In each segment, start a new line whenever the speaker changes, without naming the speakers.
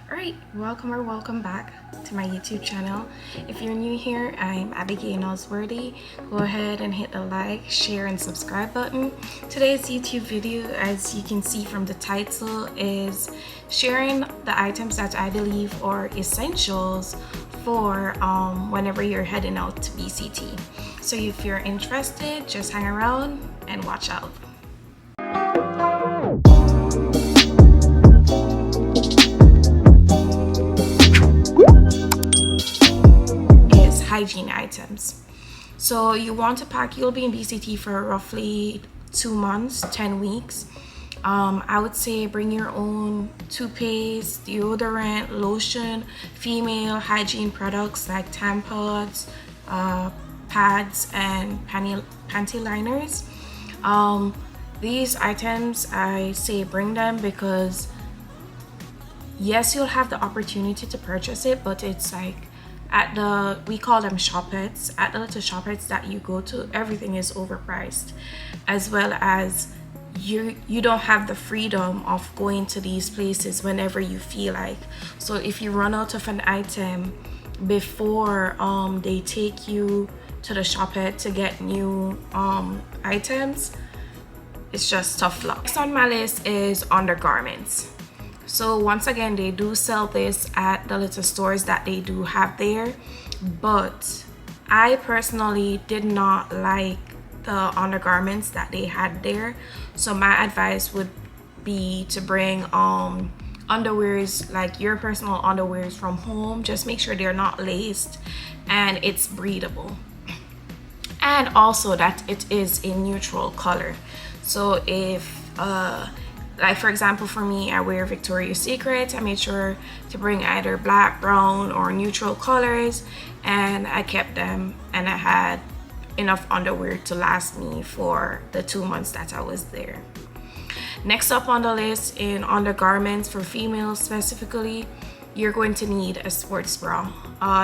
Alright, welcome or welcome back to my YouTube channel. If you're new here, I'm Abigail Nosworthy. Go ahead and hit the like, share, and subscribe button. Today's YouTube video, as you can see from the title, is sharing the items that I believe are essentials for whenever you're heading out to BCT. So if you're interested, just hang around and watch out. Hygiene items. So you want to pack, you'll be in BCT for roughly 2 months, 10 weeks. I would say bring your own toothpaste, deodorant, lotion, female hygiene products like tampons, pads, and panty liners. These items, I say bring them because yes, you'll have the opportunity to purchase it, but it's like we call them shopettes, at the little shopettes that you go to, everything is overpriced, as well as you don't have the freedom of going to these places whenever you feel like. So if you run out of an item before they take you to the shopette to get new items, it's just tough luck. Next on my list is undergarments. So once again, they do sell this at the little stores that they do have there, but I personally did not like the undergarments that they had there. So my advice would be to bring underwears, like your personal underwears from home. Just make sure they're not laced and it's breathable, and also that it is a neutral color. So if like for example, for me, I wear Victoria's Secret. I made sure to bring either black, brown, or neutral colors, and I kept them, and I had enough underwear to last me for the 2 months that I was there. Next up on the list, in undergarments for females specifically, you're going to need a sports bra.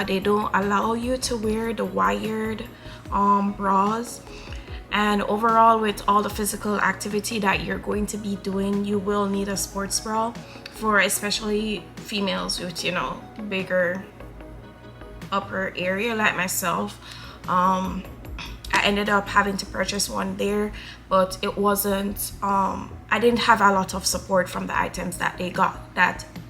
They don't allow you to wear the wired bras. And overall, with all the physical activity that you're going to be doing, you will need a sports bra, for especially females with, bigger upper area like myself. I ended up having to purchase one there, but it wasn't, I didn't have a lot of support from the items that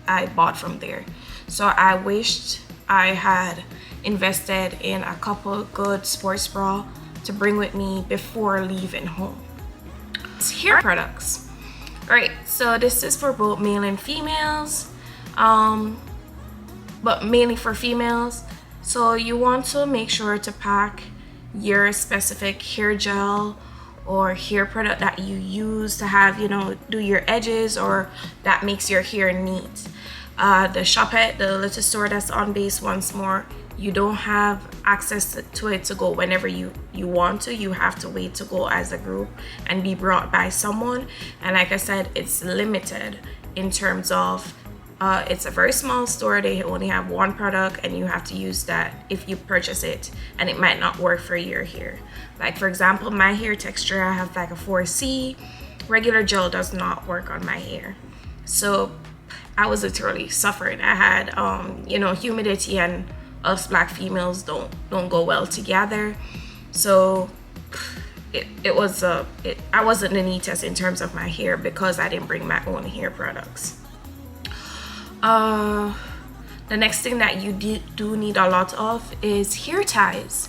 I bought from there. So I wished I had invested in a couple good sports bra to bring with me before leaving home. Hair products. Right, so this is for both male and females, but mainly for females. So you want to make sure to pack your specific hair gel or hair product that you use to have, do your edges, or that makes your hair neat. The shopette, the little store that's on base, once more, you don't have access to it to go whenever you want to. You have to wait to go as a group and be brought by someone. And like I said, it's limited in terms of it's a very small store. They only have one product, and you have to use that if you purchase it, and it might not work for your hair. Like for example, my hair texture, I have like a 4C. Regular gel does not work on my hair, so I was literally suffering. I had humidity, and us black females don't go well together. So I wasn't the neatest in terms of my hair because I didn't bring my own hair products. The next thing that you do need a lot of is hair ties.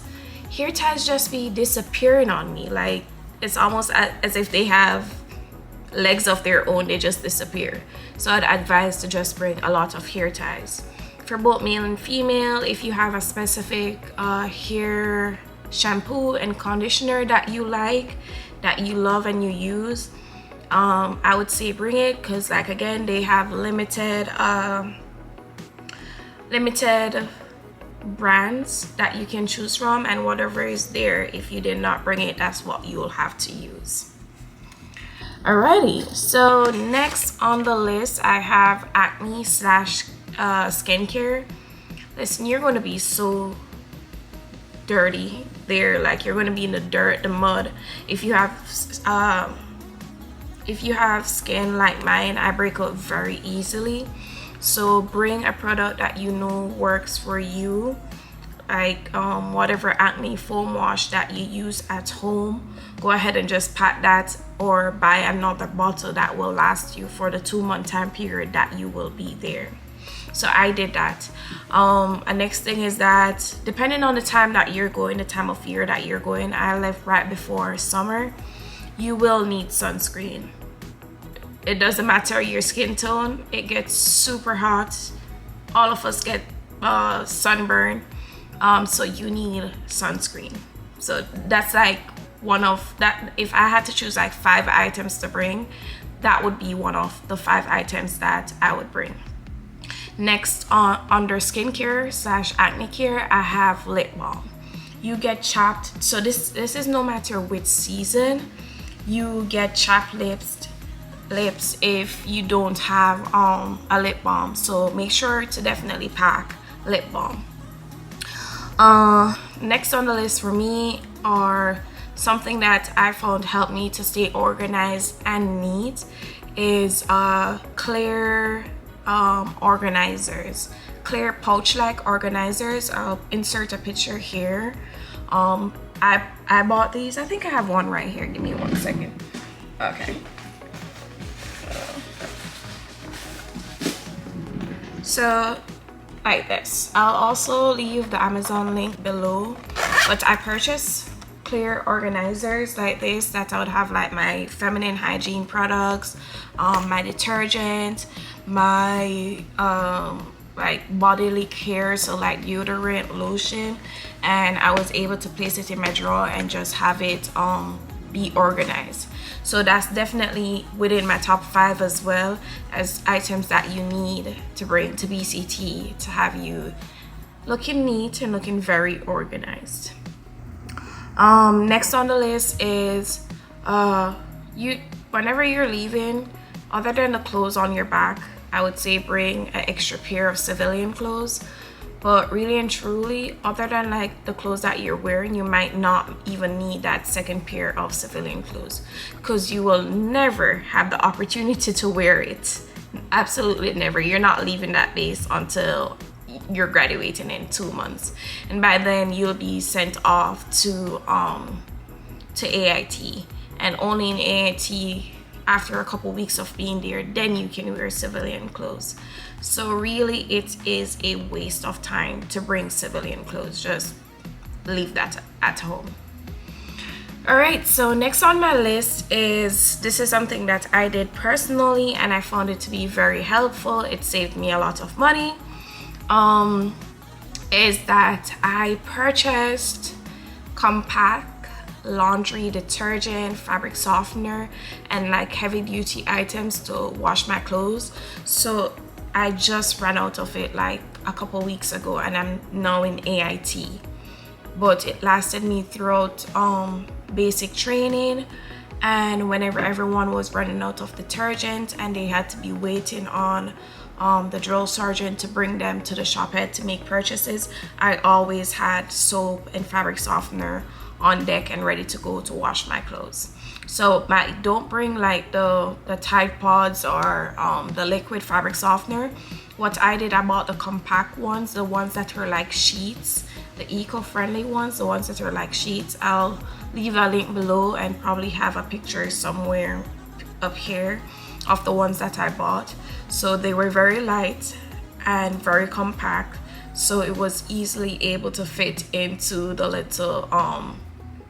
Hair ties just be disappearing on me. Like it's almost as if they have legs of their own. They just disappear. So I'd advise to just bring a lot of hair ties. For both male and female, if you have a specific hair shampoo and conditioner that you like, that you love and you use, I would say bring it, because like again, they have limited brands that you can choose from, and whatever is there, if you did not bring it, that's what you will have to use. Alrighty, so next on the list, I have acne / skincare. Listen, you're going to be so dirty there, like you're going to be in the dirt, the mud. If you have skin like mine, I break out very easily. So bring a product that you know works for you, like whatever acne foam wash that you use at home. Go ahead and just pack that, or buy another bottle that will last you for the 2-month time period that you will be there. So I did that. And next thing is that depending on the time that you're going, the time of year that you're going, I left right before summer, you will need sunscreen. It doesn't matter your skin tone, it gets super hot. All of us get sunburn, so you need sunscreen. So that's like one of that. If I had to choose like 5 items to bring, that would be one of the 5 items that I would bring. Next, under skincare / acne care, I have lip balm. You get chapped, so this is no matter which season, you get chapped lips if you don't have a lip balm. So make sure to definitely pack lip balm. Next on the list for me are something that I found helped me to stay organized and neat is clear organizers, clear pouch like organizers. I'll insert a picture here. I bought these. I think I have one right here. Give me 1 second. Okay. So like this. I'll also leave the Amazon link below, but I purchased clear organizers like this that I would have like my feminine hygiene products, my detergent, my like bodily care, so like deodorant, lotion, and I was able to place it in my drawer and just have it be organized. So that's definitely within my top 5 as well as items that you need to bring to BCT to have you looking neat and looking very organized. Next on the list is whenever you're leaving, other than the clothes on your back, I would say bring an extra pair of civilian clothes. But really and truly, other than like the clothes that you're wearing, you might not even need that second pair of civilian clothes, because you will never have the opportunity to wear it. Absolutely never. You're not leaving that base until you're graduating in 2 months, and by then you'll be sent off to AIT, and only in AIT, after a couple weeks of being there, then you can wear civilian clothes. So really it is a waste of time to bring civilian clothes. Just leave that at home. All right, so next on my list is, this is something that I did personally and I found it to be very helpful. It saved me a lot of money. Is that I purchased compact laundry detergent, fabric softener, and like heavy duty items to wash my clothes. So I just ran out of it like a couple weeks ago and I'm now in AIT, but it lasted me throughout basic training, and whenever everyone was running out of detergent and they had to be waiting on the drill sergeant to bring them to the shop head to make purchases, I always had soap and fabric softener on deck and ready to go to wash my clothes. So don't bring like the Tide Pods or the liquid fabric softener. What I did, I bought the compact ones, the ones that are like sheets, the eco-friendly ones, the ones that are like sheets. I'll leave a link below and probably have a picture somewhere up here of the ones that I bought. So they were very light and very compact, so it was easily able to fit into the little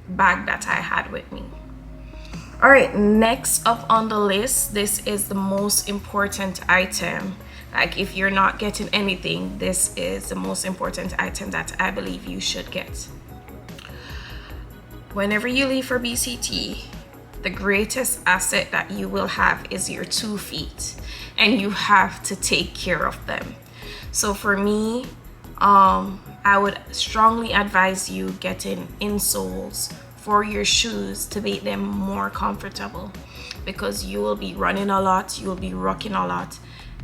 bag that I had with me. All right, next up on the list, this is the most important item. Like if you're not getting anything, this is the most important item that I believe you should get. Whenever you leave for BCT, the greatest asset that you will have is your 2 feet, and you have to take care of them. So for me, I would strongly advise you getting insoles for your shoes to make them more comfortable, because you will be running a lot, you will be rocking a lot,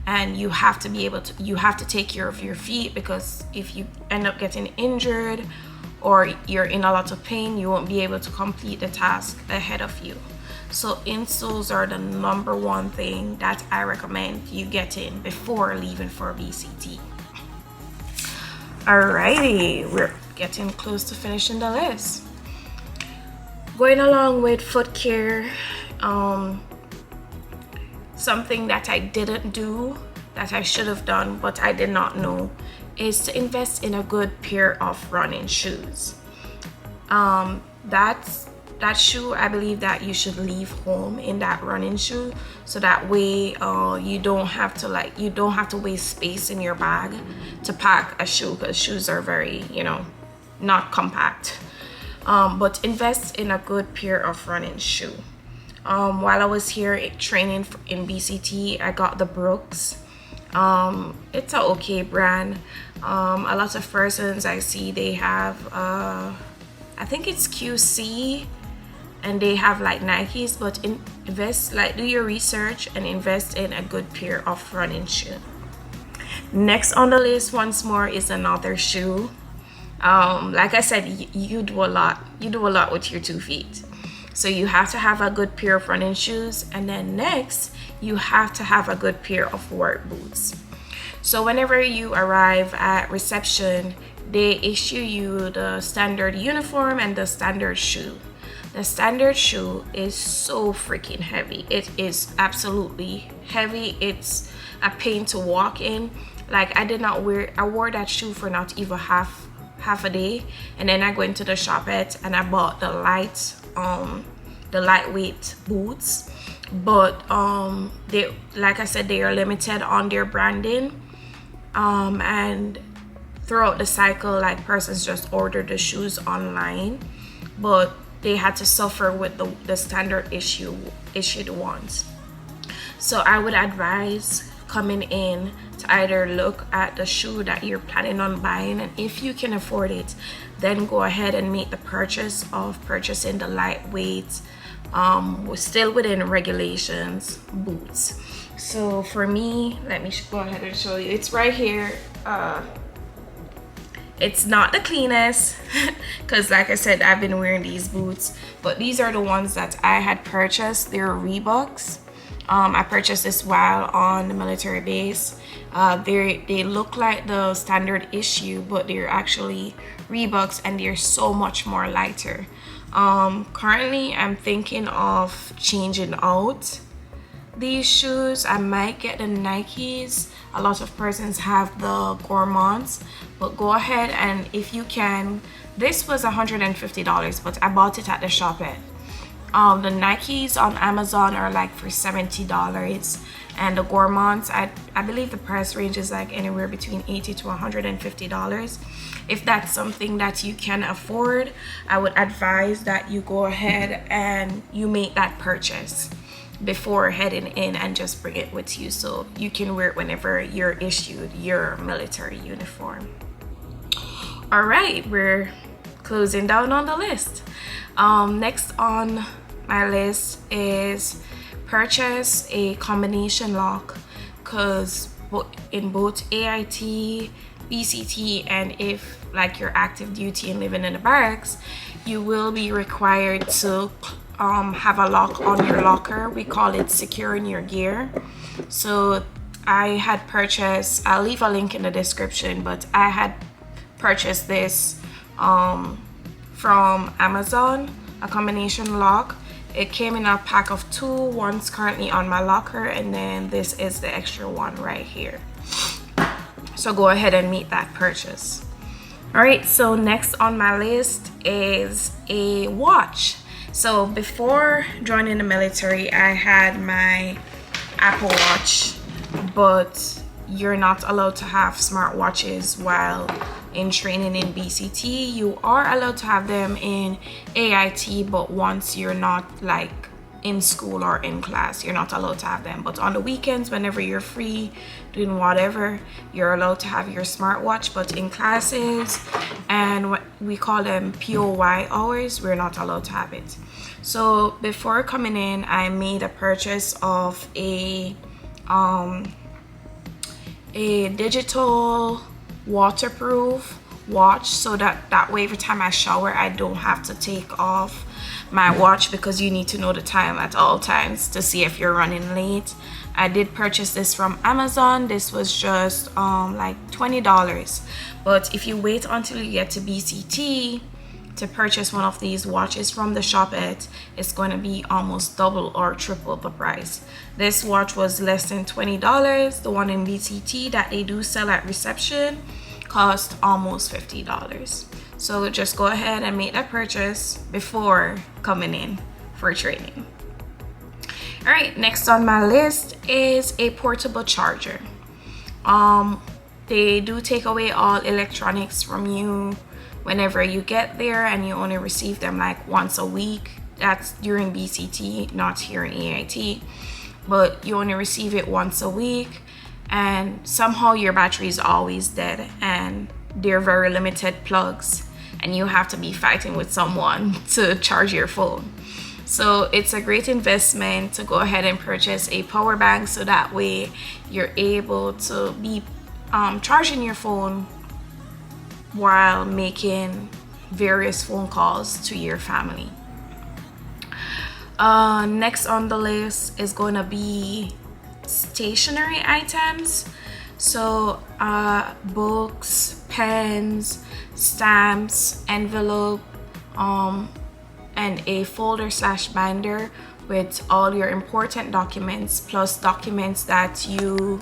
and you have to take care of your feet, because if you end up getting injured or you're in a lot of pain, you won't be able to complete the task ahead of you. So insoles are the number one thing that I recommend you getting before leaving for BCT. Alrighty, we're getting close to finishing the list. Going along with foot care, something that I didn't do that I should have done but I did not know is to invest in a good pair of running shoes. That shoe, I believe that you should leave home in that running shoe, so that way you don't have to waste space in your bag to pack a shoe, because shoes are very, not compact. But invest in a good pair of running shoe. While I was here training in BCT, I got the Brooks. It's a okay brand. A lot of persons I see, they have I think it's QC, and they have like Nikes, but do your research and invest in a good pair of running shoe. Next on the list once more is another shoe. Like I said, you do a lot with your 2 feet, so you have to have a good pair of running shoes, and then next you have to have a good pair of work boots. So whenever you arrive at reception, they issue you the standard uniform and the standard shoe. The standard shoe is so freaking heavy. It is absolutely heavy. It's a pain to walk in. Like, I wore that shoe for not even half a day, and then I went to the shopette and I bought the lightweight boots. But they, like I said, they are limited on their branding, and throughout the cycle, like, persons just ordered the shoes online, but they had to suffer with the standard issued ones. So I would advise coming in to either look at the shoe that you're planning on buying, and if you can afford it, then go ahead and make the purchase of purchasing the lightweight, still within regulations, boots. So for me, let me go ahead and show you. It's right here. It's not the cleanest because, like I said, I've been wearing these boots, but these are the ones that I had purchased. They're Reeboks. I purchased this while on the military base. They look like the standard issue, but they're actually Reeboks, and they're so much more lighter. Currently I'm thinking of changing out these shoes. I might get the Nikes. A lot of persons have the Gourmands, but go ahead, and if you can, this was $150, but I bought it at the shopette. The Nikes on Amazon are like for $70, and the Gourmands, I believe the price range is like anywhere between $80 to $150. If that's something that you can afford, I would advise that you go ahead and you make that purchase before heading in, and just bring it with you so you can wear it whenever you're issued your military uniform. All right, we're closing down on the list. Next on my list is purchase a combination lock, because in both AIT, BCT, and if like you're active duty and living in the barracks, you will be required to have a lock on your locker. We call it securing your gear. So I had purchased, I'll leave a link in the description, but I had purchased this from Amazon, a combination lock. It came in a pack of 2. One's currently on my locker, and then this is the extra one right here. So go ahead and make that purchase. All right, so next on my list is a watch. So before joining the military, I had my Apple Watch, but you're not allowed to have smartwatches while in training in BCT. You are allowed to have them in AIT, but once you're not like in school or in class, you're not allowed to have them. But on the weekends, whenever you're free doing whatever, you're allowed to have your smartwatch. But in classes, and what we call them POY hours, we're not allowed to have it. So before coming in, I made a purchase of a digital waterproof watch, so that way every time I shower I don't have to take off my watch, because you need to know the time at all times to see if you're running late. I did purchase this from Amazon. This was just like $20, but if you wait until you get to BCT to purchase one of these watches from the shop, it's going to be almost double or triple the price. This watch was less than $20. The one in BCT that they do sell at reception cost almost $50. So just go ahead and make that purchase before coming in for training. All right, next on my list is a portable charger. They do take away all electronics from you whenever you get there, and you only receive them like once a week. That's during BCT, not here in AIT, but you only receive it once a week, and somehow your battery is always dead, and they're very limited plugs, and you have to be fighting with someone to charge your phone. So it's a great investment to go ahead and purchase a power bank, so that way you're able to be charging your phone while making various phone calls to your family. Next on the list is going to be stationery items. So books, pens, stamps, envelope, and a folder / binder with all your important documents, plus documents that you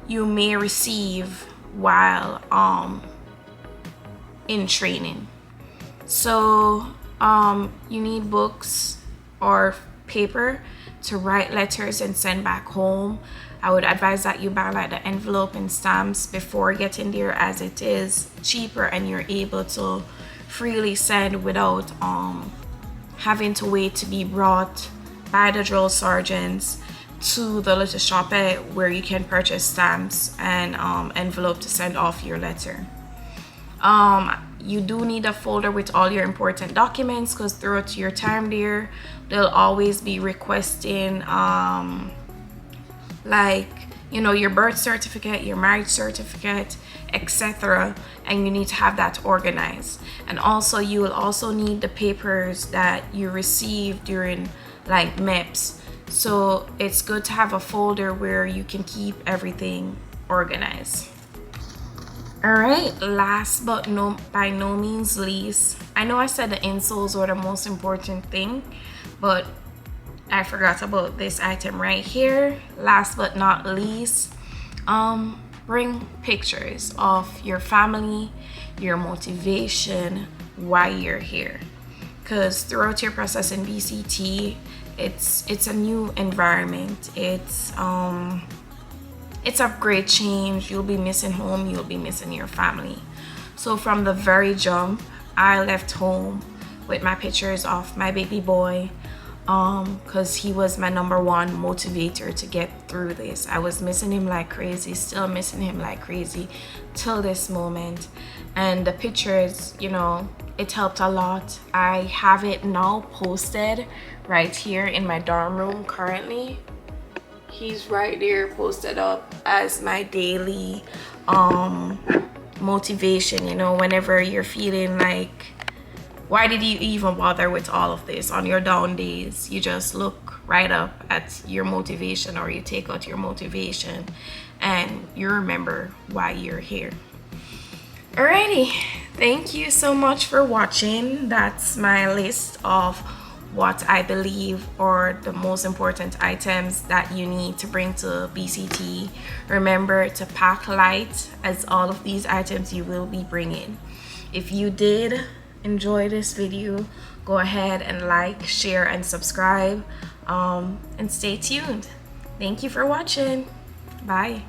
may receive while in training. So you need books or paper to write letters and send back home. I would advise that you buy like the envelope and stamps before getting there, as it is cheaper and you're able to freely send without having to wait to be brought by the drill sergeants to the little shop where you can purchase stamps and envelope to send off your letter. You do need a folder with all your important documents, because throughout your time there, they'll always be requesting like, you know, your birth certificate, your marriage certificate, etc., and you need to have that organized. And also you will also need the papers that you receive during like MEPS. So it's good to have a folder where you can keep everything organized. All right, last but by no means least, I know I said the insoles were the most important thing, but I forgot about this item right here. Last but not least, bring pictures of your family, your motivation, why you're here, because throughout your process in BCT, it's a new environment. It's a great change. You'll be missing home, you'll be missing your family. So from the very jump, I left home with my pictures of my baby boy, because he was my #1 motivator to get through this. I was missing him like crazy, still missing him like crazy till this moment. And the pictures, you know, it helped a lot. I have it now posted right here in my dorm room currently. He's right there posted up as my daily motivation, you know, whenever you're feeling like, why did you even bother with all of this on your down days? You just look right up at your motivation, or you take out your motivation and you remember why you're here. Alrighty, thank you so much for watching. That's my list of what I believe are the most important items that you need to bring to BCT. Remember to pack light, as all of these items you will be bringing. If you did enjoy this video, go ahead and like, share, and subscribe, and stay tuned. Thank you for watching. Bye.